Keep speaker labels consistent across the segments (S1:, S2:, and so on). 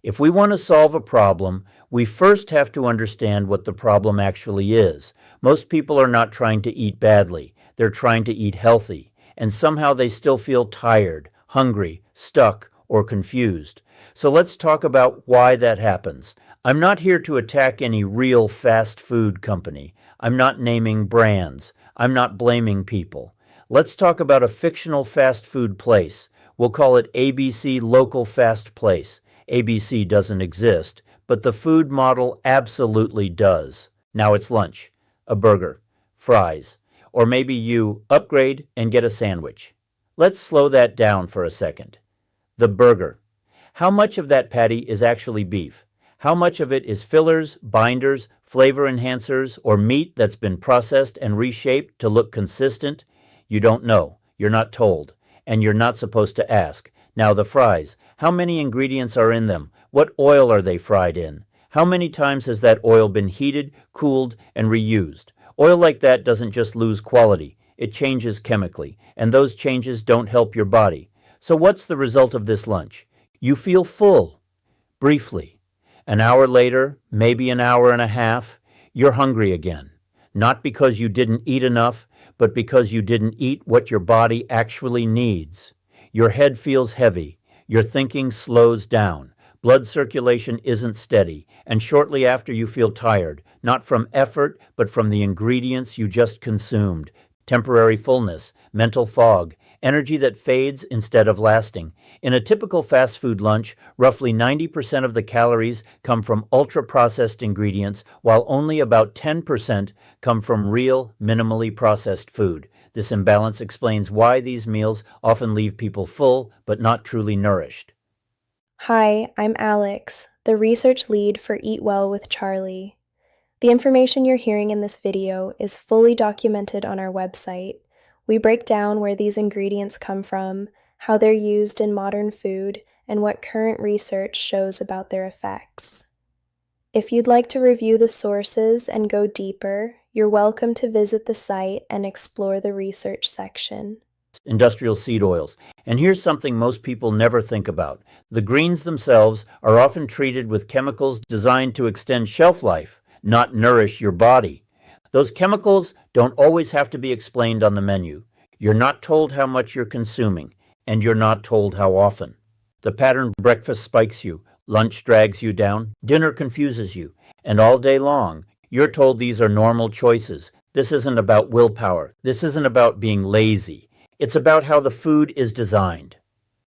S1: If we want to solve a problem, we first have to understand what the problem actually is. Most people are not trying to eat badly. They're trying to eat healthy, and somehow they still feel tired, hungry, stuck, or confused. So let's talk about why that happens. I'm not here to attack any real fast food company. I'm not naming brands. I'm not blaming people. Let's talk about a fictional fast food place. We'll call it ABC Local Fast Place. ABC doesn't exist, but the food model absolutely does. Now it's lunch, a burger, fries, or maybe you upgrade and get a sandwich. Let's slow that down for a second. The burger. How much of that patty is actually beef? How much of it is fillers, binders, flavor enhancers, or meat that's been processed and reshaped to look consistent? You don't know. You're not told. And you're not supposed to ask. Now the fries. How many ingredients are in them? What oil are they fried in? How many times has that oil been heated, cooled, and reused? Oil like that doesn't just lose quality. It changes chemically, and those changes don't help your body. So what's the result of this lunch? You feel full, briefly. An hour later, maybe an hour and a half, you're hungry again. Not because you didn't eat enough, but because you didn't eat what your body actually needs. Your head feels heavy. Your thinking slows down. Blood circulation isn't steady, and shortly after you feel tired, not from effort, but from the ingredients you just consumed. Temporary fullness, mental fog, energy that fades instead of lasting. In a typical fast food lunch, roughly 90% of the calories come from ultra-processed ingredients, while only about 10% come from real, minimally processed food. This imbalance explains why these meals often leave people full, but not truly nourished.
S2: Hi, I'm Alex, the research lead for Eat Well with Charlie. The information you're hearing in this video is fully documented on our website. We break down where these ingredients come from, how they're used in modern food, and what current research shows about their effects. If you'd like to review the sources and go deeper, you're welcome to visit the site and explore the research section.
S1: Industrial seed oils. And here's something most people never think about. The greens themselves are often treated with chemicals designed to extend shelf life, not nourish your body. Those chemicals don't always have to be explained on the menu. You're not told how much you're consuming, and you're not told how often. The pattern breakfast spikes you, lunch drags you down, dinner confuses you, and all day long, you're told these are normal choices. This isn't about willpower. This isn't about being lazy. It's about how the food is designed.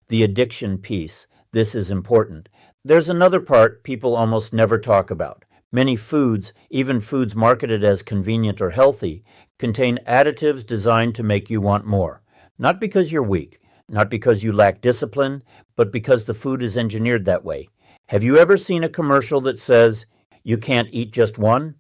S1: The addiction piece. This is important. There's another part people almost never talk about. Many foods, even foods marketed as convenient or healthy, contain additives designed to make you want more. Not because you're weak, not because you lack discipline, but because the food is engineered that way. Have you ever seen a commercial that says, "You can't eat just one"?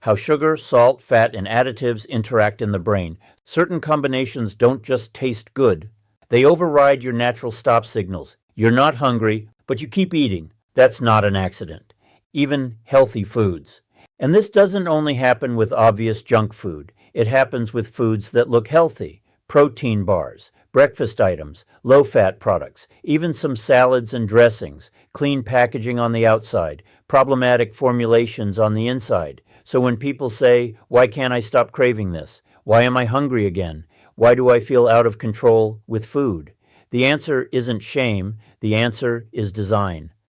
S1: How sugar, salt, fat, and additives interact in the brain. Certain combinations don't just taste good. They override your natural stop signals. You're not hungry, but you keep eating. That's not an accident. Even healthy foods. And this doesn't only happen with obvious junk food. It happens with foods that look healthy. Protein bars, breakfast items, low-fat products, even some salads and dressings, clean packaging on the outside, problematic formulations on the inside. So when people say, "Why can't I stop craving this? Why am I hungry again? Why do I feel out of control with food?" The answer isn't shame. The answer is design.